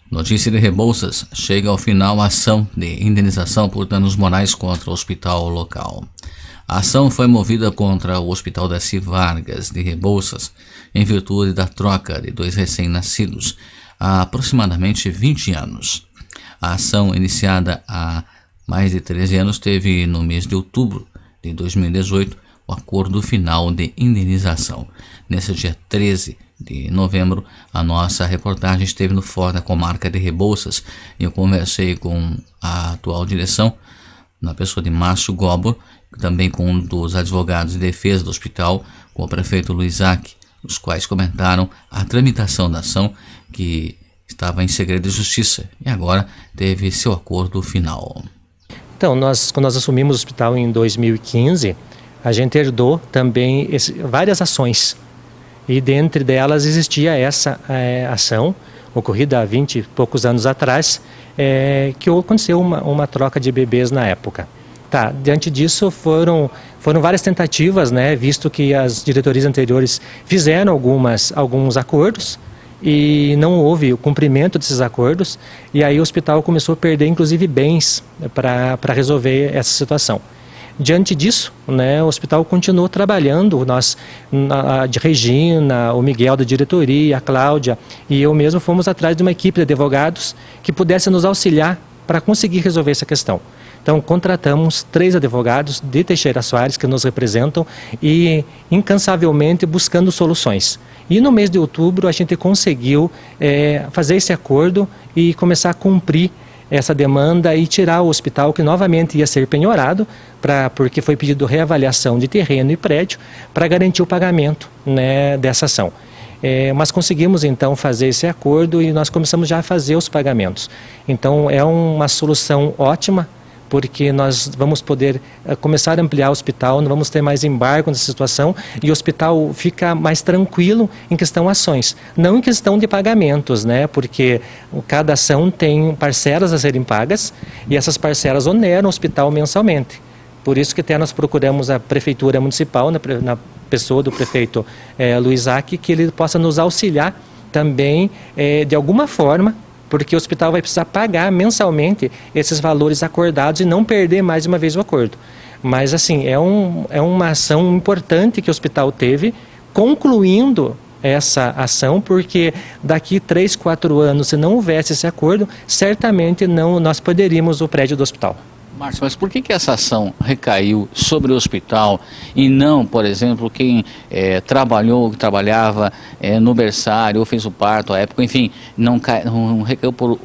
Notícia de Rebouças. Chega ao final a ação de indenização por danos morais contra o hospital local. A ação foi movida contra o Hospital Daci Vargas de Rebouças em virtude da troca de 2 recém-nascidos há aproximadamente 20 anos. A ação, iniciada há mais de 13 anos, teve no mês de outubro de 2018 o acordo final de indenização. Nesse dia 13 de novembro, a nossa reportagem esteve no Fórum da Comarca de Rebouças e eu conversei com a atual direção, na pessoa de Márcio Gobo, também com um dos advogados de defesa do hospital, com o prefeito Luiz Zac, os quais comentaram a tramitação da ação que estava em segredo de justiça e agora teve seu acordo final. Então, quando nós assumimos o hospital em 2015, a gente herdou também várias ações. E dentre delas existia essa ação, ocorrida há 20 e poucos anos atrás, que aconteceu uma troca de bebês na época. Diante disso foram várias tentativas, né, visto que as diretorias anteriores fizeram alguns acordos e não houve o cumprimento desses acordos, e aí o hospital começou a perder inclusive bens para resolver essa situação. Diante disso, né, o hospital continuou trabalhando, de Regina, o Miguel da diretoria, a Cláudia e eu mesmo fomos atrás de uma equipe de advogados que pudesse nos auxiliar para conseguir resolver essa questão. Então, contratamos 3 advogados de Teixeira Soares que nos representam e incansavelmente buscando soluções. E no mês de outubro a gente conseguiu fazer esse acordo e começar a cumprir essa demanda e tirar o hospital, que novamente ia ser penhorado, porque foi pedido reavaliação de terreno e prédio para garantir o pagamento, né, dessa ação. Mas conseguimos então fazer esse acordo e nós começamos já a fazer os pagamentos. Então é uma solução ótima, porque nós vamos poder começar a ampliar o hospital, não vamos ter mais embargo nessa situação e o hospital fica mais tranquilo em questão ações, não em questão de pagamentos, né? Porque cada ação tem parcelas a serem pagas e essas parcelas oneram o hospital mensalmente. Por isso que até nós procuramos a Prefeitura Municipal, na pessoa do prefeito Luiz Zac, que ele possa nos auxiliar também de alguma forma, porque o hospital vai precisar pagar mensalmente esses valores acordados e não perder mais uma vez o acordo. Mas assim, é uma ação importante que o hospital teve, concluindo essa ação, porque daqui 3, 4 anos, se não houvesse esse acordo, certamente nós perderíamos o prédio do hospital. Márcio, mas por que essa ação recaiu sobre o hospital e não, por exemplo, quem trabalhava no berçário ou fez o parto à época, enfim, não recaiu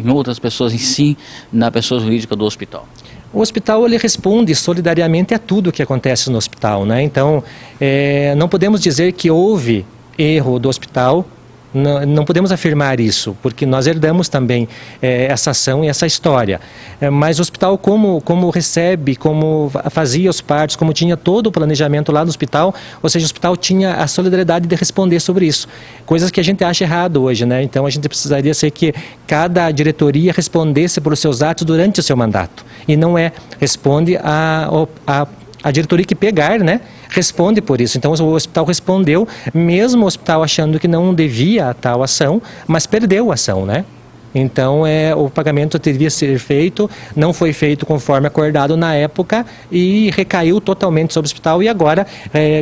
em outras pessoas, em si, na pessoa jurídica do hospital? O hospital ele responde solidariamente a tudo que acontece no hospital, né? Então, não podemos dizer que houve erro do hospital. Não podemos afirmar isso, porque nós herdamos também essa ação e essa história. Mas o hospital, como recebe, como fazia os partos, como tinha todo o planejamento lá no hospital, ou seja, o hospital tinha a solidariedade de responder sobre isso. Coisas que a gente acha errado hoje, né? Então a gente precisaria ser que cada diretoria respondesse pelos seus atos durante o seu mandato. E não responde a diretoria que pegar, né, responde por isso. Então o hospital respondeu, mesmo o hospital achando que não devia a tal ação, mas perdeu a ação, né? Então o pagamento devia ser feito, não foi feito conforme acordado na época e recaiu totalmente sobre o hospital e agora,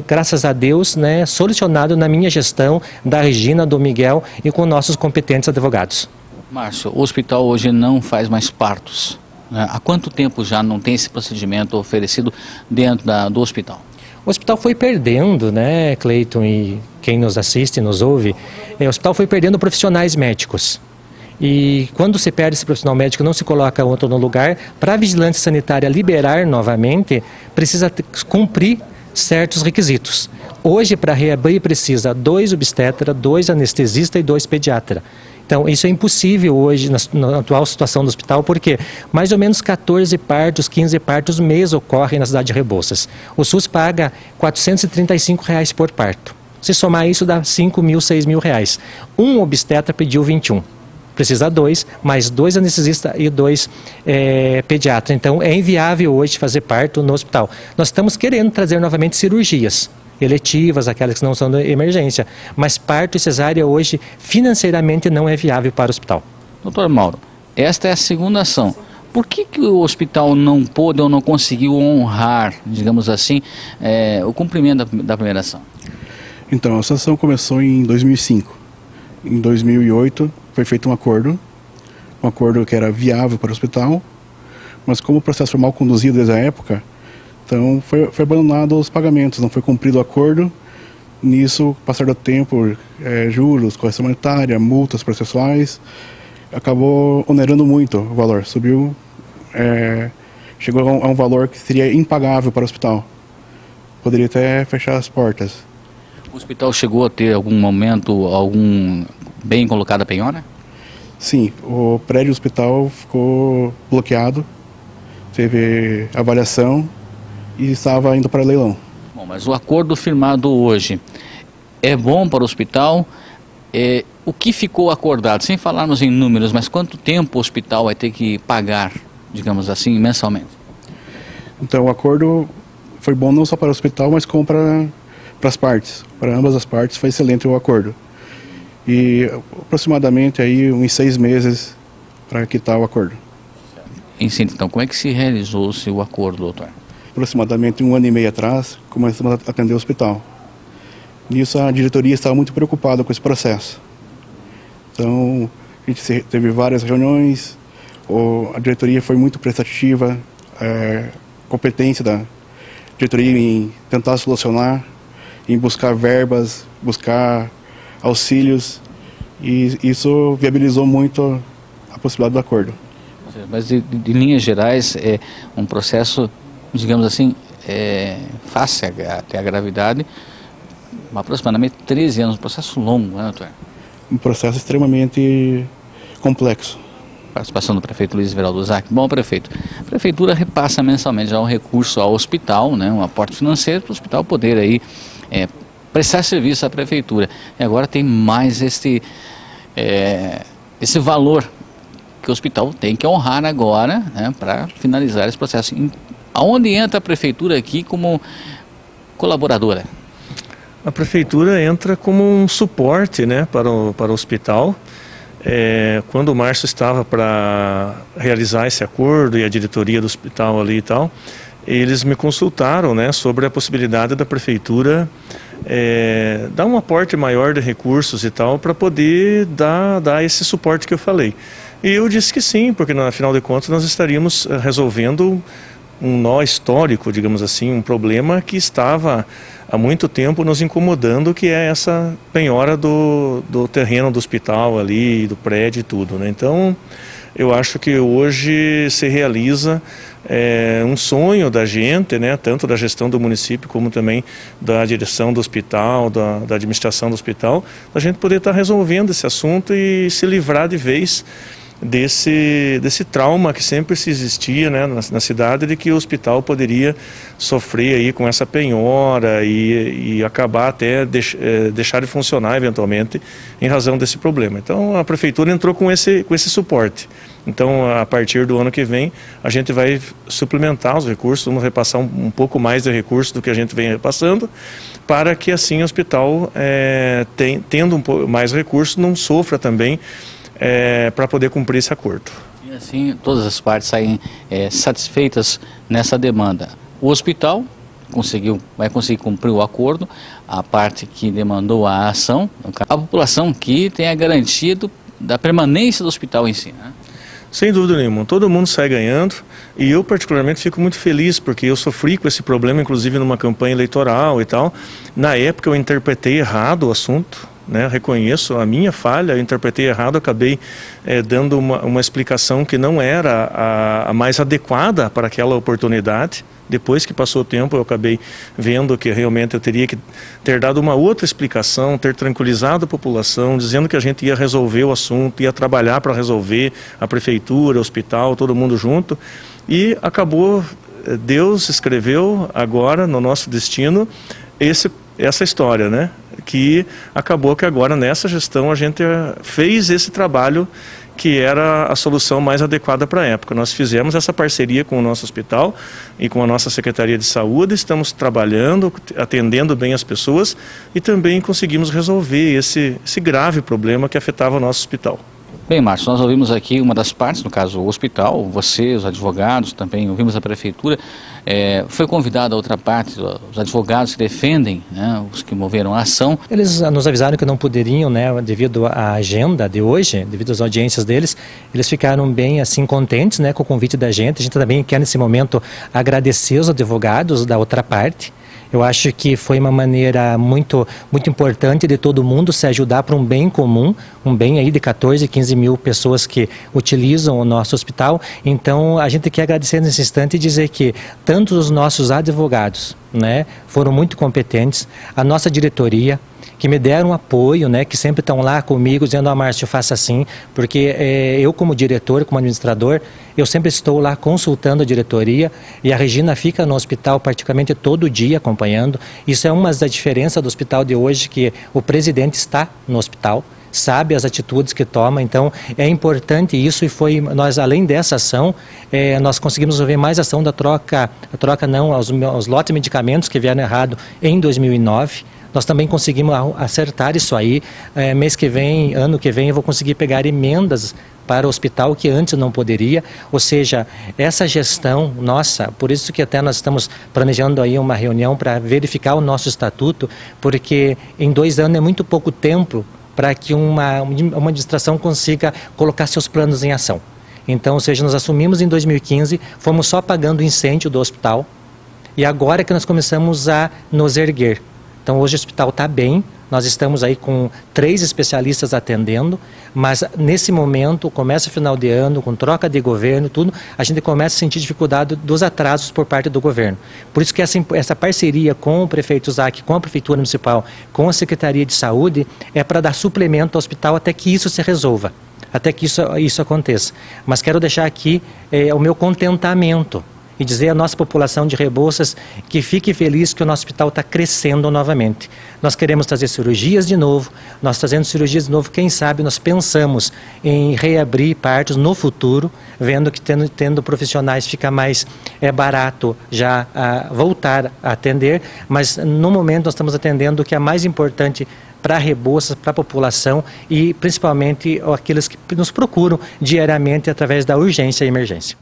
graças a Deus, né, solucionado na minha gestão, da Regina, do Miguel e com nossos competentes advogados. Márcio, o hospital hoje não faz mais partos. Há quanto tempo já não tem esse procedimento oferecido dentro do hospital? O hospital foi perdendo, né, Cleiton, e quem nos assiste, nos ouve, o hospital foi perdendo profissionais médicos. E quando se perde esse profissional médico, não se coloca outro no lugar, para a vigilância sanitária liberar novamente, precisa cumprir certos requisitos. Hoje, para reabrir, precisa 2 obstetras, 2 anestesistas e 2 pediatras. Então, isso é impossível hoje na atual situação do hospital, porque mais ou menos 14 partos, 15 partos mês ocorrem na cidade de Rebouças. O SUS paga R$ 435 por parto. Se somar isso, dá R$ 5.000, R$ 6.000. Um obstetra pediu 21. Precisa 2, mais 2 anestesistas e 2 pediatras. Então, é inviável hoje fazer parto no hospital. Nós estamos querendo trazer novamente cirurgias eletivas, aquelas que não são de emergência, mas parto e cesárea hoje financeiramente não é viável para o hospital. Doutor Mauro, esta é a segunda ação. Por que o hospital não pôde ou não conseguiu honrar, digamos assim, o cumprimento da primeira ação? Então, essa ação começou em 2005. Em 2008 foi feito um acordo que era viável para o hospital, mas como o processo foi mal conduzido desde a época, então foi abandonado os pagamentos, não foi cumprido o acordo. Nisso, passar do tempo, juros, correção monetária, multas processuais, acabou onerando muito o valor, subiu, chegou a um valor que seria impagável para o hospital. Poderia até fechar as portas. O hospital chegou a ter algum momento, algum bem colocado a penhora? Sim, o prédio do hospital ficou bloqueado, teve avaliação e estava indo para leilão. Bom, mas o acordo firmado hoje é bom para o hospital? O que ficou acordado, sem falarmos em números, mas quanto tempo o hospital vai ter que pagar, digamos assim, mensalmente? Então, o acordo foi bom não só para o hospital, mas como para as partes. Para ambas as partes foi excelente o acordo. E aproximadamente aí uns 6 meses para quitar o acordo. Então, como é que se realizou-se o acordo, doutor? Aproximadamente 1 ano e meio atrás, começamos a atender o hospital. Nisso, a diretoria estava muito preocupada com esse processo. Então, a gente teve várias reuniões, a diretoria foi muito prestativa, competência da diretoria em tentar solucionar, em buscar verbas, buscar auxílios, e isso viabilizou muito a possibilidade do acordo. Mas, de linhas gerais, é um processo, digamos assim, face até a gravidade, aproximadamente 13 anos, um processo longo, né, doutor? Um processo extremamente complexo. Participação do prefeito Luiz Everaldo Zac. Bom, prefeito, a prefeitura repassa mensalmente já um recurso ao hospital, né, um aporte financeiro para o hospital poder aí prestar serviço à prefeitura. E agora tem mais esse valor que o hospital tem que honrar agora, né, para finalizar esse processo. Aonde entra a prefeitura aqui como colaboradora? A prefeitura entra como um suporte, né, para o hospital. Quando o Márcio estava para realizar esse acordo e a diretoria do hospital ali e tal, eles me consultaram, né, sobre a possibilidade da prefeitura dar um aporte maior de recursos e tal para poder dar esse suporte que eu falei. E eu disse que sim, porque no final de contas nós estaríamos resolvendo um nó histórico, digamos assim, um problema que estava há muito tempo nos incomodando, que é essa penhora do terreno do hospital ali, do prédio e tudo, né? Então, eu acho que hoje se realiza um sonho da gente, né, tanto da gestão do município como também da direção do hospital, da administração do hospital, a gente poder estar resolvendo esse assunto e se livrar de vez desse trauma que sempre se existia, né, na cidade, de que o hospital poderia sofrer aí com essa penhora e acabar até deixar de funcionar eventualmente em razão desse problema. Então a prefeitura entrou com esse suporte. Então, a partir do ano que vem, a gente vai suplementar os recursos, vamos repassar um pouco mais de recursos do que a gente vem repassando, para que assim o hospital, tendo um pouco mais recursos, não sofra também para poder cumprir esse acordo. E assim, todas as partes saem satisfeitas nessa demanda. O hospital vai conseguir cumprir o acordo, a parte que demandou a ação, a população que tem a garantia da permanência do hospital em si, né? Sem dúvida nenhuma, todo mundo sai ganhando, e eu particularmente fico muito feliz porque eu sofri com esse problema, inclusive numa campanha eleitoral e tal. Na época eu interpretei errado o assunto, né? Reconheço a minha falha, eu interpretei errado, acabei dando uma explicação que não era a mais adequada para aquela oportunidade. Depois que passou o tempo, eu acabei vendo que realmente eu teria que ter dado uma outra explicação, ter tranquilizado a população, dizendo que a gente ia resolver o assunto, ia trabalhar para resolver, a prefeitura, o hospital, todo mundo junto. E acabou, Deus escreveu agora no nosso destino essa história, né? Que acabou que agora nessa gestão a gente fez esse trabalho que era a solução mais adequada para a época. Nós fizemos essa parceria com o nosso hospital e com a nossa Secretaria de Saúde, estamos trabalhando, atendendo bem as pessoas e também conseguimos resolver esse grave problema que afetava o nosso hospital. Bem, Márcio, nós ouvimos aqui uma das partes, no caso o hospital, você, os advogados, também ouvimos a prefeitura. Foi convidada a outra parte, os advogados que defendem, né, os que moveram a ação. Eles nos avisaram que não poderiam, né, devido à agenda de hoje, devido às audiências deles. Eles ficaram bem assim contentes, né, com o convite da gente. A gente também quer nesse momento agradecer os advogados da outra parte. Eu acho que foi uma maneira muito importante de todo mundo se ajudar para um bem comum, um bem aí de 14, 15 mil pessoas que utilizam o nosso hospital. Então, a gente quer agradecer nesse instante e dizer que tanto os nossos advogados, né, foram muito competentes, a nossa diretoria, que me deram apoio, né, que sempre estão lá comigo dizendo, Márcio, faça assim, porque eu como diretor, como administrador, eu sempre estou lá consultando a diretoria e a Regina fica no hospital praticamente todo dia acompanhando. Isso é uma das diferenças do hospital de hoje, que o presidente está no hospital, sabe as atitudes que toma, então é importante isso. E nós, além dessa ação, nós conseguimos ver mais ação da troca não, aos lotes de medicamentos que vieram errado em 2009, nós também conseguimos acertar isso aí. Mês que vem, ano que vem, eu vou conseguir pegar emendas para o hospital que antes não poderia, ou seja, essa gestão nossa, por isso que até nós estamos planejando aí uma reunião para verificar o nosso estatuto, porque em 2 anos é muito pouco tempo para que uma administração consiga colocar seus planos em ação. Então, ou seja, nós assumimos em 2015, fomos só pagando o incêndio do hospital, e agora que nós começamos a nos erguer. Então, hoje o hospital está bem, nós estamos aí com 3 especialistas atendendo, mas nesse momento, começa o final de ano, com troca de governo, tudo, a gente começa a sentir dificuldade dos atrasos por parte do governo. Por isso que essa parceria com o prefeito Zac, com a Prefeitura Municipal, com a Secretaria de Saúde, é para dar suplemento ao hospital até que isso se resolva, até que isso aconteça. Mas quero deixar aqui o meu contentamento e dizer à nossa população de Rebouças que fique feliz que o nosso hospital está crescendo novamente. Nós queremos trazer cirurgias de novo, nós trazendo cirurgias de novo, quem sabe nós pensamos em reabrir partos no futuro, vendo que tendo profissionais fica mais barato já voltar a atender, mas no momento nós estamos atendendo o que é mais importante para Rebouças, para a população e principalmente aqueles que nos procuram diariamente através da urgência e emergência.